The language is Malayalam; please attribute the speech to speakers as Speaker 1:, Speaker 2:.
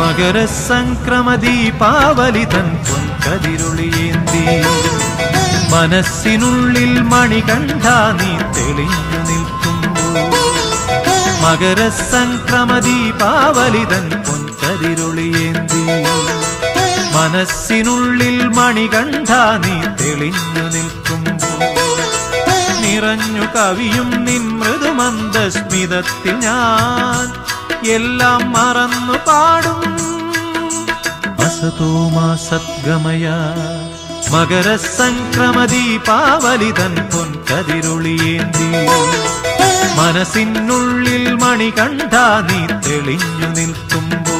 Speaker 1: മകരസംക്രമദീപാവലി തൻ പൊൻകതിരൊളിയേന്തി മനസ്സിനുള്ളിൽ മണികണ്ഠ നീ തെളിഞ്ഞു നിൽക്കുമ്പോൾ മകരസംക്രമദീപാവലി തൻ പൊൻകതിരൊളിയേന്തി മനസ്സിനുള്ളിൽ മണികണ്ഠ നീ തെളിഞ്ഞു നിൽക്കുമ്പോൾ നിറഞ്ഞു കവിയും നിൻ മൃദുമന്ദസ്മിതത്തിൽ ഞാൻ എല്ലാം മറന്നു പാടും അസതോ മാ സദ്ഗമയ മകരസംക്രമദീപാവലി തൻ പൊൻകതിരൊളിയേന്തി മനസ്സിനുള്ളിൽ മണികണ്ഠ നീ തെളിഞ്ഞു നിൽക്കുമ്പോൾ